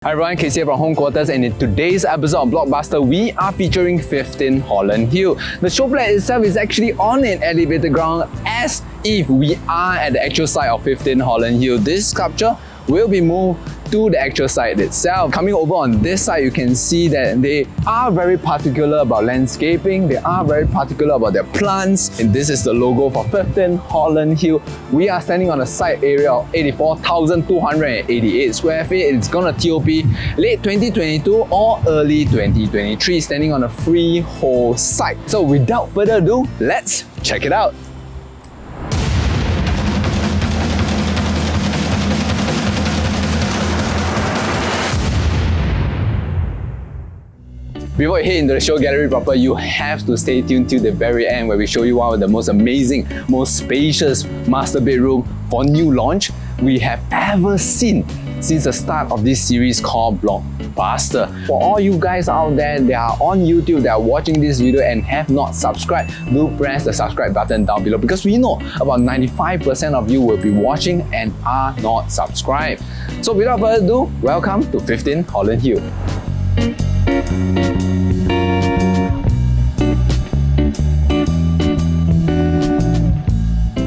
Hi everyone, Casey here from Home Quarters, and in today's episode of BlkBuster, we are featuring 15 Holland Hill. The show flat itself is actually on an elevated ground as if we are at the actual site of 15 Holland Hill. This sculpture will be moved to the actual site itself. Coming over on this side, you can see that they are very particular about landscaping. They are very particular about their plants. And this is the logo for 15 Holland Hill. We are standing on a site area of 84,288 square feet. It's gonna TOP late 2022 or early 2023, standing on a freehold site. So without further ado, let's check it out. Before you head into the show gallery proper, you have to stay tuned till the very end where we show you one of the most amazing, most spacious master bedroom for new launch we have ever seen since the start of this series called BlkBuster. For all you guys out there that are on YouTube, that are watching this video and have not subscribed, do press the subscribe button down below because we know about 95% of you will be watching and are not subscribed. So without further ado, welcome to 15 Holland Hill.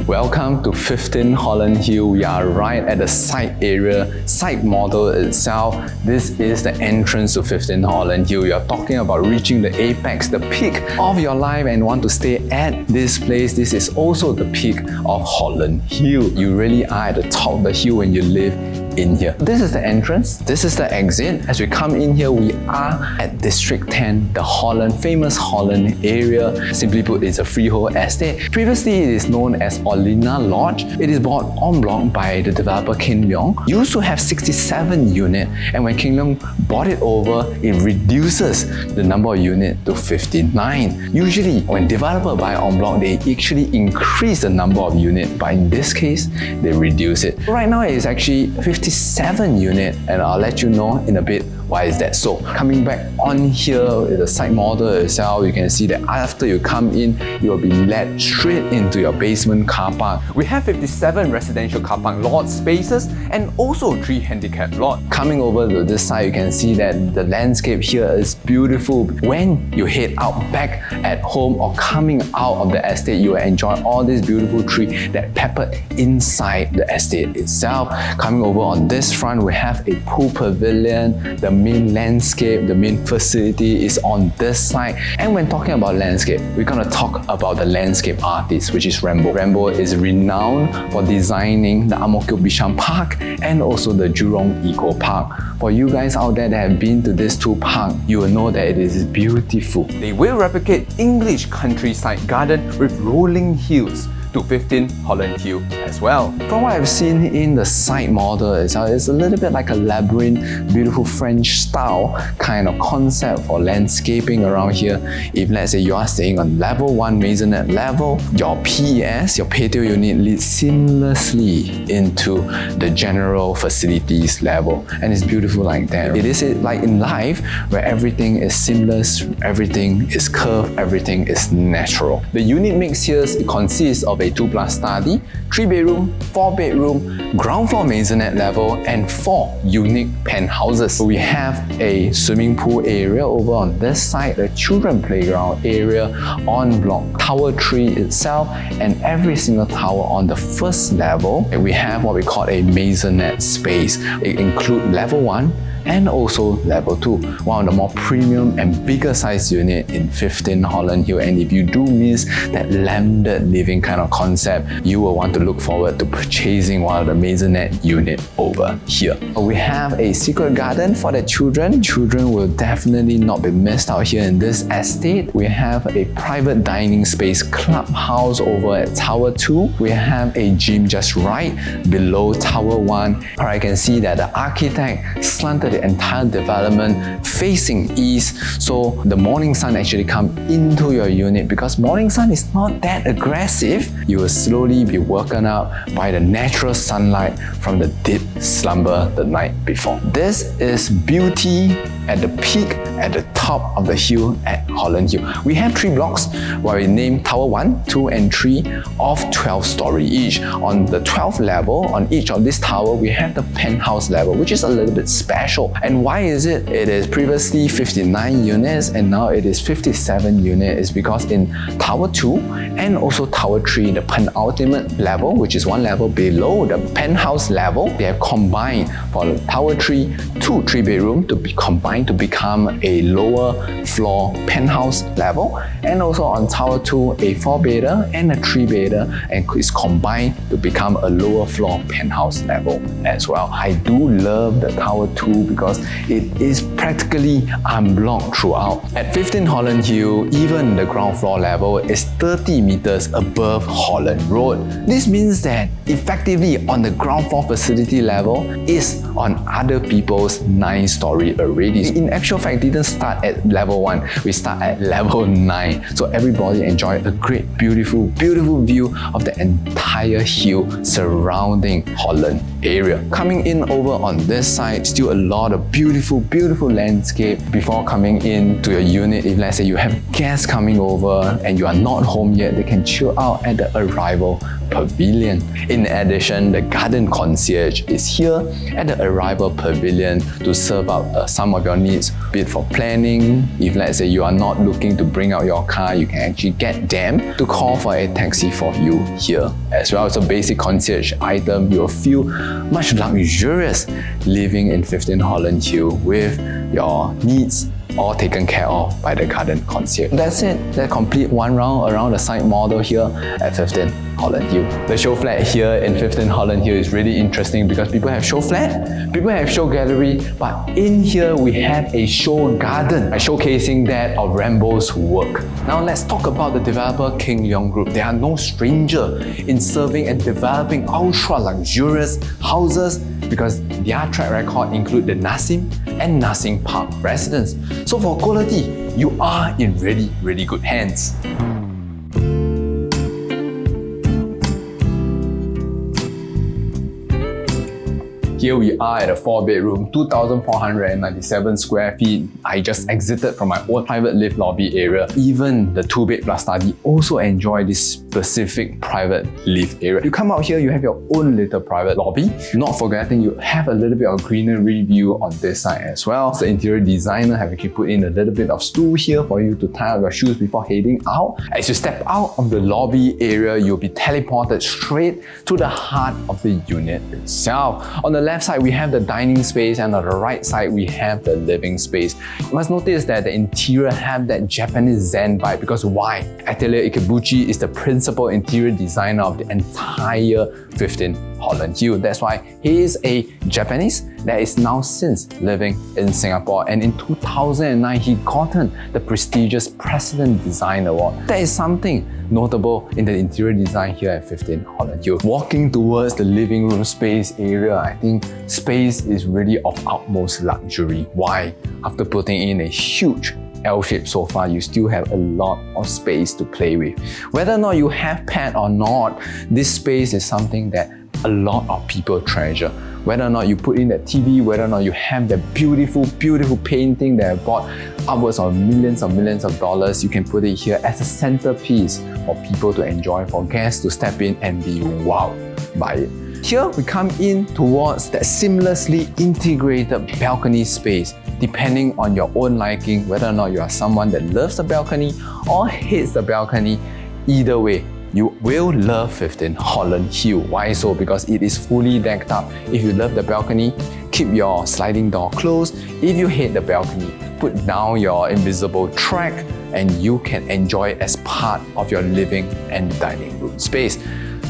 Welcome to 15 Holland Hill. We are right at the site area, site model itself. This is the entrance to 15 Holland Hill. You are talking about reaching the apex, the peak of your life and want to stay at this place. This is also the peak of Holland Hill. You really are at the top of the hill when you live in here. This is the entrance, this is the exit. As we come in here, we are at District 10, the famous Holland area. Simply put, it's a freehold estate. Previously, it is known as Olina Lodge. It is bought en bloc by the developer King Leong. It used to have 67 units, and when King Leong bought it over, it reduces the number of units to 59. Usually, when developers buy en bloc, they actually increase the number of units, but in this case, they reduce it. Right now, it is actually 57 units, and I'll let you know in a bit why is that so. Coming back on here, the site model itself, you can see that after you come in, you'll be led straight into your basement car park. We have 57 residential car park lot spaces and also 3 handicap lots. Coming over to this side, you can see that the landscape here is beautiful. When you head out back at home or coming out of the estate, you will enjoy all these beautiful trees that peppered inside the estate itself. Coming over on this front, we have a pool pavilion. The main landscape, the main facility is on this side. And when talking about landscape, we're gonna talk about the landscape artist, which is Rambo. Rambo is renowned for designing the Ang Mo Kio Bishan Park and also the Jurong Eco Park. For you guys out there that have been to these two parks, you will know that it is beautiful. They will replicate English countryside garden with rolling hills to 15 Holland Hill as well. From what I've seen in the site model itself, it's a little bit like a labyrinth, beautiful French style kind of concept for landscaping around here. If let's say you are staying on level 1 maisonette level, your PES, your patio unit leads seamlessly into the general facilities level, and it's beautiful like that. It is like in life where everything is seamless, everything is curved, everything is natural. The unit mix here consists of a 2+ study, 3 bedroom, 4 bedroom, ground floor maisonette level, and 4 unique penthouses. So we have a swimming pool area over on this side, a children playground area on block tower 3 itself, and every single tower on the first level, we have what we call a maisonette space. It includes level 1 and also level 2, one of the more premium and bigger size unit in 15 Holland Hill. And if you do miss that landed living kind of concept, you will want to look forward to purchasing one of the maisonette unit over here. We have a secret garden for the children. Children will definitely not be missed out here in this estate. We have a private dining space clubhouse over at Tower 2. We have a gym just right below Tower 1. I can see that the architect slanted the entire development facing east, so the morning sun actually comes into your unit. Because morning sun is not that aggressive, you will slowly be woken up by the natural sunlight from the deep slumber the night before. This is beauty at the peak, at the top of the hill at Holland Hill. We have 3 blocks where we name Tower 1, 2 and 3 of 12 story each. On the 12th level, on each of this tower, we have the penthouse level, which is a little bit special. And why is it? It is previously 59 units and now it is 57 units. It's because in Tower 2 and also Tower 3, the penultimate level, which is one level below the penthouse level, they have combined for Tower 3, 2 3-bedroom to be combined to become a lower floor penthouse level, and also on Tower 2, a 4-bedder and a 3-bedder, and is combined to become a lower floor penthouse level as well. I do love the Tower 2 because it is practically unblocked throughout. At 15 Holland Hill, even the ground floor level is 30 meters above Holland Road. This means that effectively on the ground floor facility level is on other people's 9-story already. In actual fact, didn't start at level 1, we start at level 9. So everybody enjoy a great, beautiful view of the entire hill surrounding Holland area. Coming in over on this side, still a lot of beautiful landscape before coming in to your unit. If let's say you have guests coming over and you are not home yet, they can chill out at the arrival pavilion. In addition, the garden concierge is here at the arrival pavilion to serve out some of your needs, be it for planning. If let's say you are not looking to bring out your car, you can actually get them to call for a taxi for you here as well. So basic concierge item, you'll feel much luxurious living in 15 Holland Hill with your needs all taken care of by the garden concierge. That's it. That complete one round around the side model here at 15 Holland Hill. The show flat here in 15 Holland Hill is really interesting because people have show flat, people have show gallery, but in here we have a show garden, showcasing that of Rambo's work. Now let's talk about the developer King Leong Group. They are no stranger in serving and developing ultra luxurious houses because their track record include the Nassim and Nassim Park residence. So for quality, you are in really good hands. Here we are at a 4-bedroom, 2,497 square feet. I just exited from my own private live lobby area. Even the 2-bed plus study also enjoy this specific private live area. You come out here, you have your own little private lobby. Not forgetting, you have a little bit of greenery view on this side as well. The interior designer have actually put in a little bit of stool here for you to tie up your shoes before heading out. As you step out of the lobby area, you'll be teleported straight to the heart of the unit itself. On the left side, we have the dining space, and on the right side, we have the living space. You must notice that the interior have that Japanese Zen vibe because why? Atelier Ikebuchi is the principal interior designer of the entire 15 Holland Hill. That's why he is a Japanese that is now since living in Singapore, and in 2009 he gotten the prestigious President Design Award. That is something notable in the interior design here at 15 Holland Hill. Walking towards the living room space area, I think space is really of utmost luxury. Why? After putting in a huge L-shaped sofa, you still have a lot of space to play with. Whether or not you have pet or not, this space is something that a lot of people treasure. Whether or not you put in that TV, whether or not you have that beautiful painting that I bought upwards of millions of dollars, you can put it here as a centerpiece for people to enjoy, for guests to step in and be wowed by it. Here we come in towards that seamlessly integrated balcony space. Depending on your own liking, whether or not you are someone that loves the balcony or hates the balcony, either way, you will love 15 Holland Hill. Why so? Because it is fully decked up. If you love the balcony, keep your sliding door closed. If you hate the balcony, put down your invisible track and you can enjoy it as part of your living and dining room space.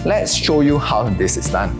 Let's show you how this is done.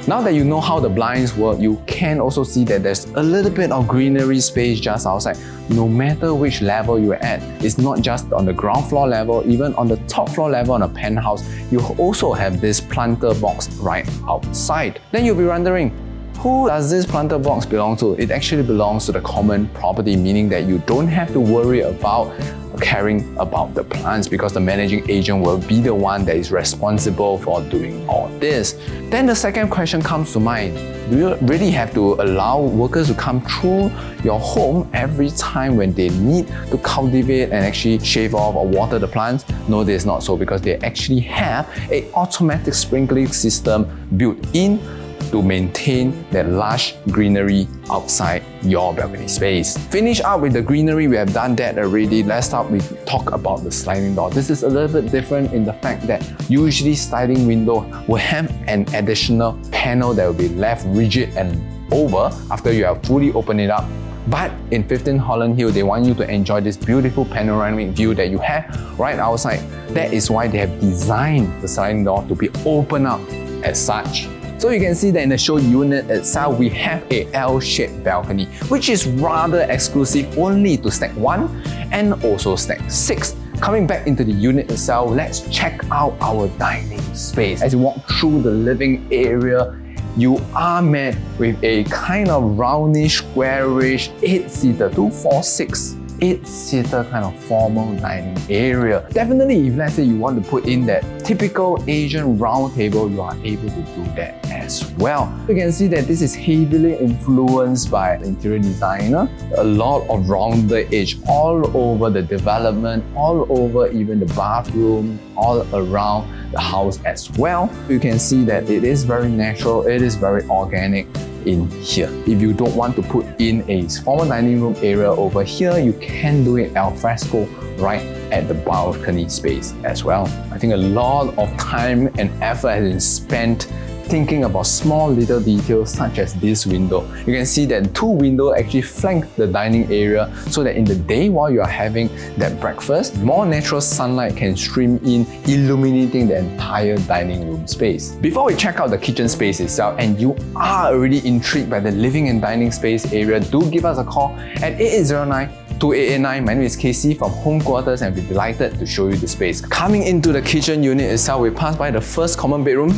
Now that you know how the blinds work, you can also see that there's a little bit of greenery space just outside. No matter which level you're at, it's not just on the ground floor level, even on the top floor level on a penthouse, you also have this planter box right outside. Then you'll be wondering, Who does this planter box belong to? It actually belongs to the common property, meaning that you don't have to worry about caring about the plants because the managing agent will be the one that is responsible for doing all this. Then the second question comes to mind. Do you really have to allow workers to come through your home every time when they need to cultivate and actually shave off or water the plants? No, this is not so, because they actually have an automatic sprinkling system built in to maintain that lush greenery outside your balcony space. Finish up with the greenery, we have done that already. Let's start with talk about the sliding door. This is a little bit different in the fact that usually sliding window will have an additional panel that will be left rigid and over after you have fully opened it up. But in 15 Holland Hill, they want you to enjoy this beautiful panoramic view that you have right outside. That is why they have designed the sliding door to be open up as such. So you can see that in the show unit itself, we have a L-shaped balcony, which is rather exclusive only to stack 1 and also stack 6. Coming back into the unit itself, let's check out our dining space. As you walk through the living area, you are met with a kind of roundish, squarish 8-seater, 2, 4, 6. 8-seater kind of formal dining area. Definitely, if let's say you want to put in that typical Asian round table, you are able to do that as well. You can see that this is heavily influenced by the interior designer. A lot of rounded edge all over the development, all over even the bathroom, all around the house as well. You can see that it is very natural, it is very organic in here. If you don't want to put in a formal dining room area over here, you can do it al fresco right at the balcony space as well. I think a lot of time and effort has been spent thinking about small little details such as this window. You can see that 2 windows actually flank the dining area so that in the day while you are having that breakfast, more natural sunlight can stream in, illuminating the entire dining room space. Before we check out the kitchen space itself and you are already intrigued by the living and dining space area, do give us a call at 8809-2889. My name is Casey from Home Quarters and we'll be delighted to show you the space. Coming into the kitchen unit itself, we pass by the first common bedroom.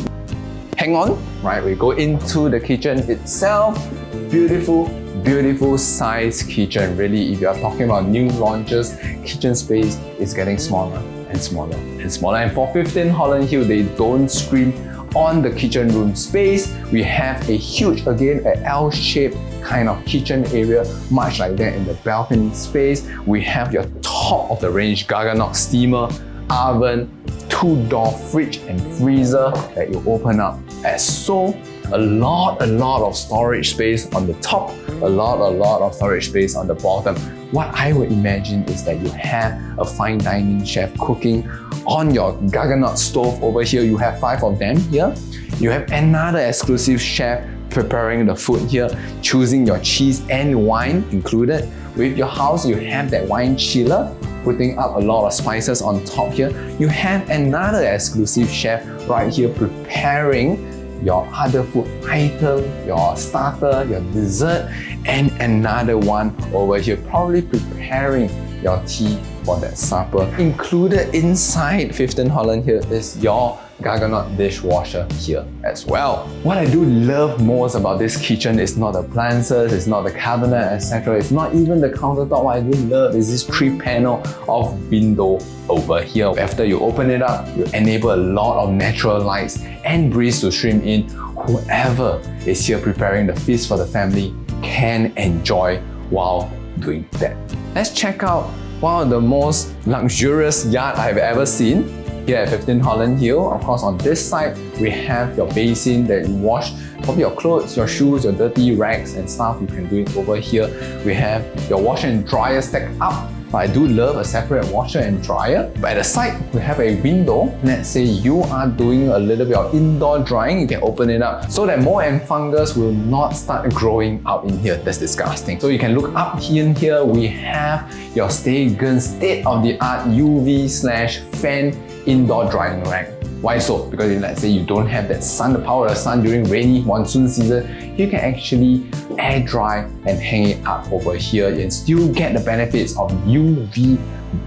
Hang on, right, we go into the kitchen itself. Beautiful, beautiful size kitchen. Really, if you are talking about new launches, kitchen space is getting smaller and smaller and smaller. And for 15 Holland Hill, they don't scream on the kitchen room space. We have a huge, again, a L-shaped kind of kitchen area, much like that in the balcony space. We have your top of the range Gaggenok steamer, oven, 2-door fridge and freezer that you open up as so. A lot of storage space on the top, a lot of storage space on the bottom. What I would imagine is that you have a fine dining chef cooking on your Gaggenok stove over here. You have 5 of them here. You have another exclusive chef preparing the food here, choosing your cheese and wine included. With your house, you have that wine chiller, putting up a lot of spices on top here. You have another exclusive chef right here preparing your other food item, your starter, your dessert, and another one over here probably preparing your tea for that supper. Included inside 15 Holland Hill is your Gaggenok dishwasher here as well. What I do love most about this kitchen is not the appliances, it's not the cabinet, etc. It's not even the countertop. What I do love is this 3-panel of window over here. After you open it up, you enable a lot of natural lights and breeze to stream in. Whoever is here preparing the feast for the family can enjoy while doing that. Let's check out one of the most luxurious yacht I've ever seen here at 15 Holland Hill. Of course, on this side, we have your basin that you wash probably your clothes, your shoes, your dirty rags and stuff. You can do it over here. We have your washer and dryer stacked up. I do love a separate washer and dryer. But at the side, we have a window. Let's say you are doing a little bit of indoor drying, you can open it up so that mold and fungus will not start growing out in here. That's disgusting. So you can look up here, we have your Stegen state-of-the-art UV/fan indoor drying rack. Why so? Because if let's say you don't have that sun, the power of the sun during rainy monsoon season, you can actually air dry and hang it up over here and still get the benefits of UV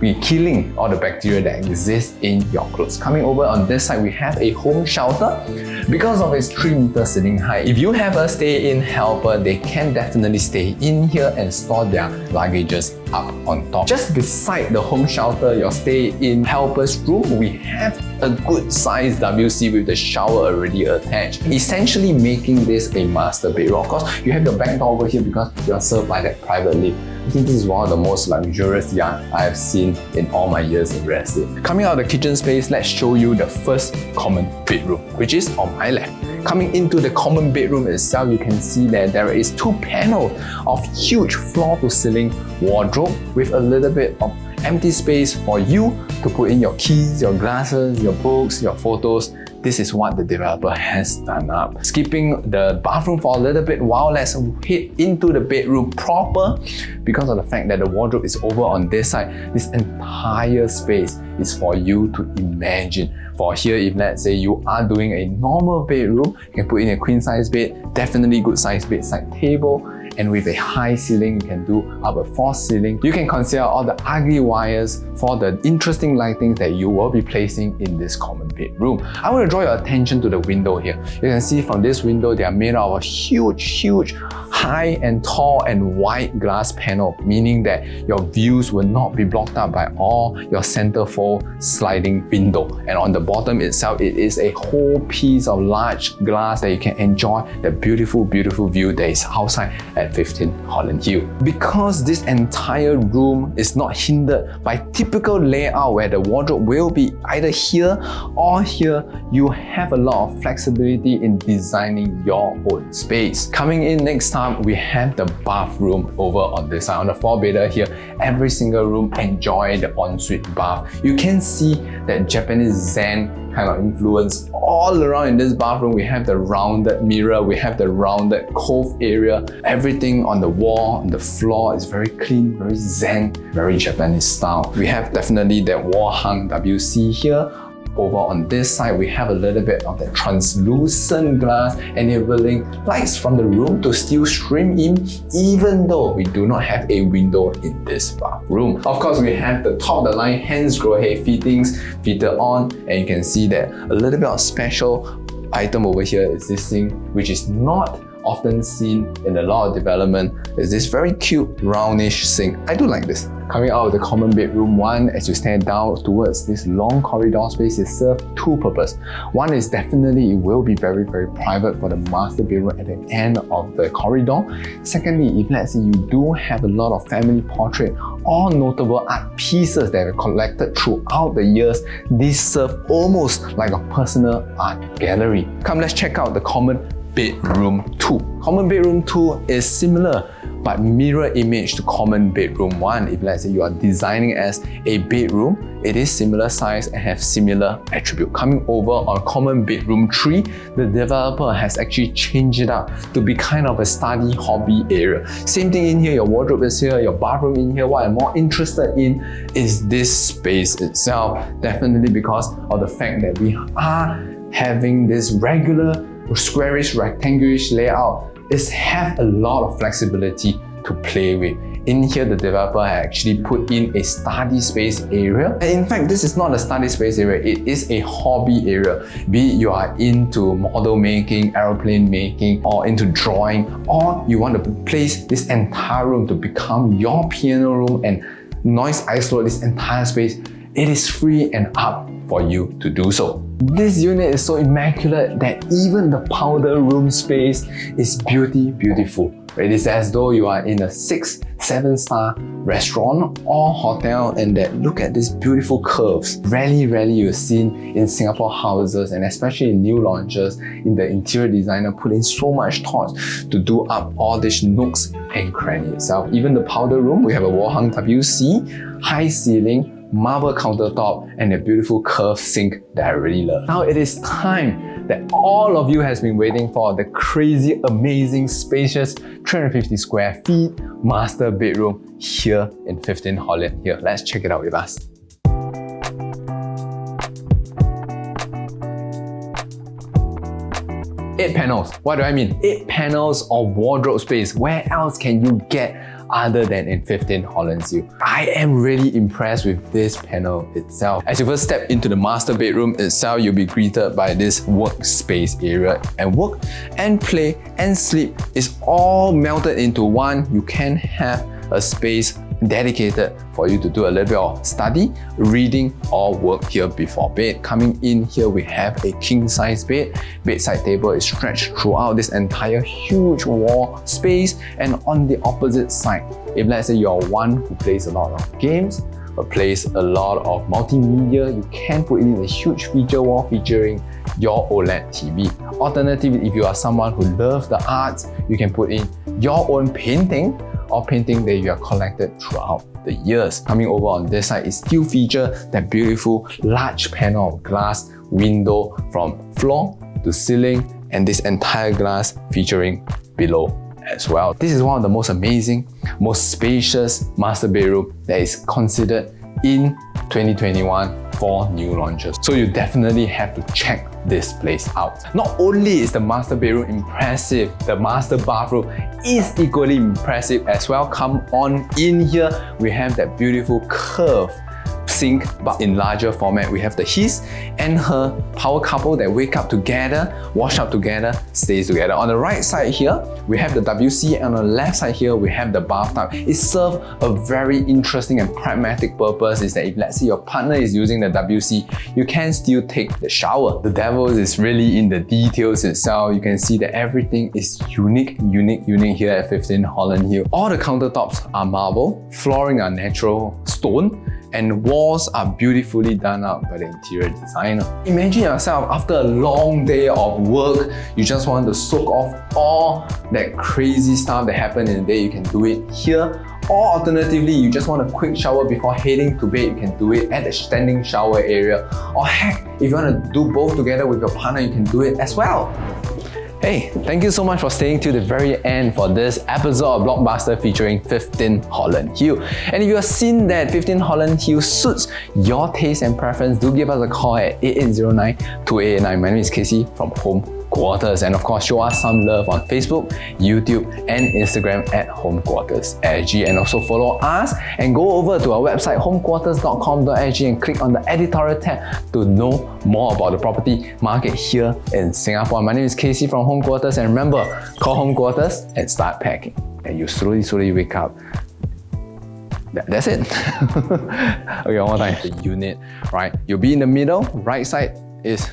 be killing all the bacteria that exist in your clothes. Coming over on this side, we have a home shelter. Because of its 3-meter ceiling height, if you have a stay-in helper, they can definitely stay in here and store their luggages up on top. Just beside the home shelter, your stay-in helper's room, we have a good sized WC with the shower already attached, essentially making this a master bedroom. Of course, you have your back door over here because you are served by that private lift. I think this is one of the most luxurious yard I have seen in all my years in real estate. Coming out of the kitchen space, let's show you the first common bedroom, which is on my left. Coming into the common bedroom itself, you can see that there is 2 panels of huge floor-to-ceiling wardrobe with a little bit of empty space for you to put in your keys, your glasses, your books, your photos. This is what the developer has done up. Skipping the bathroom for a little bit while let's head into the bedroom proper. Because of the fact that the wardrobe is over on this side, this entire space is for you to imagine. For here, if let's say you are doing a normal bedroom, you can put in a queen size bed, definitely good size bedside table, and with a high ceiling, you can do up a false ceiling. You can consider all the ugly wires for the interesting lighting that you will be placing in this common bedroom. I want to draw your attention to the window here. You can see from this window, they are made out of a huge, high and tall and wide glass panel, meaning that your views will not be blocked up by all your centerfold sliding window. And on the bottom itself, it is a whole piece of large glass that you can enjoy the beautiful view that is outside at 15 Holland Hill. Because this entire room is not hindered by typical layout where the wardrobe will be either here or here, you have a lot of flexibility in designing your own space. Coming in next time, we have the bathroom over on this side. On the 4-bedder here, every single room enjoy the ensuite bath. You can see that Japanese Zen kind of influence all around in this bathroom. We have the rounded mirror, we have the rounded cove area. Everything on the wall, on the floor is very clean, very Zen, very Japanese style. We have definitely that wall hung WC here. Over on this side, we have a little bit of the translucent glass enabling lights from the room to still stream in, even though we do not have a window in this bathroom. Of course, we have the top-of-the-line Hansgrohe head fittings fitted on, and you can see that a little bit of special item over here is this thing, which is not often seen in a lot of development, is this very cute roundish sink. I do like this. Coming out of the common bedroom one, as you stand down towards this long corridor space, it serves 2 purposes. One is definitely it will be very private for the master bedroom at the end of the corridor. Secondly, if let's say you do have a lot of family portrait or notable art pieces that are collected throughout the years, these serve almost like a personal art gallery. Come, let's check out the common bedroom 2. Common bedroom 2 is similar but mirror image to common bedroom 1. If let's say you are designing as a bedroom, it is similar size and have similar attribute. Coming over on common bedroom 3, the developer has actually changed it up to be kind of a study hobby area. Same thing in here, your wardrobe is here, your bathroom in here. What I'm more interested in is this space itself, definitely because of the fact that we are having this regular squarish rectangularish layout. Is have a lot of flexibility to play with. In here, the developer actually put in a study space area. And in fact, this is not a study space area, it is a hobby area. Be it you are into model making, aeroplane making, or into drawing, or you want to place this entire room to become your piano room and noise isolate this entire space, it is free and up for you to do so. This unit is so immaculate that even the powder room space is beautiful. It is as though you are in a 6-7 star restaurant or hotel, and that look at these beautiful curves. Rarely you've seen in Singapore houses, and especially in new launches, in the interior designer put in so much thought to do up all these nooks and crannies itself. Even the powder room, we have a wall hung WC, high ceiling, marble countertop, and a beautiful curved sink that I really love. Now it is time that all of you has been waiting for, the crazy, amazing, spacious 350 square feet master bedroom here in 15 Holland Hill. Let's check it out with us. Eight panels. What do I mean? 8 panels of wardrobe space. Where else can you get other than in 15 Holland Hill. I am really impressed with this panel itself. As you first step into the master bedroom itself, you'll be greeted by this workspace area, and work and play and sleep is all melted into one. You can have a space dedicated for you to do a little bit of study, reading or work here before bed. Coming in here, we have a king size bed. Bedside table is stretched throughout this entire huge wall space, and on the opposite side, if let's say you're one who plays a lot of games or plays a lot of multimedia, you can put in a huge feature wall featuring your OLED TV. Alternatively, if you are someone who loves the arts, you can put in your own painting or painting that you have collected throughout the years. Coming over on this side, it still features that beautiful large panel of glass window from floor to ceiling, and this entire glass featuring below as well. This is one of the most amazing, most spacious master bedroom that is considered in 2021 for new launches. So you definitely have to check this place out. Not only is the master bedroom impressive, the master bathroom is equally impressive as well. Come on in here, we have that beautiful curve sink, but in larger format. We have the his and her power couple that wake up together, wash up together, stays together. On the right side here, we have the WC, and on the left side here, we have the bathtub. It serves a very interesting and pragmatic purpose, is that if let's say your partner is using the WC, you can still take the shower. The devil is really in the details itself. You can see that everything is unique here at 15 Holland Hill. All the countertops are marble, flooring are natural stone, and walls are beautifully done up by the interior designer. Imagine yourself after a long day of work, you just want to soak off all that crazy stuff that happened in the day, you can do it here. Or alternatively, you just want a quick shower before heading to bed, you can do it at the standing shower area. Or heck, if you want to do both together with your partner, you can do it as well. Hey, thank you so much for staying till the very end for this episode of BlkBuster featuring 15 Holland Hill. And if you have seen that 15 Holland Hill suits your taste and preference, do give us a call at 8809-2889. My name is Casey from Home Quarters, and of course show us some love on Facebook, YouTube and Instagram at homequarters.sg, and also follow us and go over to our website homequarters.com.sg and click on the editorial tab to know more about the property market here in Singapore. My name is Casey from Home Quarters, and remember, call Home Quarters and start packing, and you slowly wake up. That's it. Okay, one more time. The unit, right? You'll be in the middle, right side is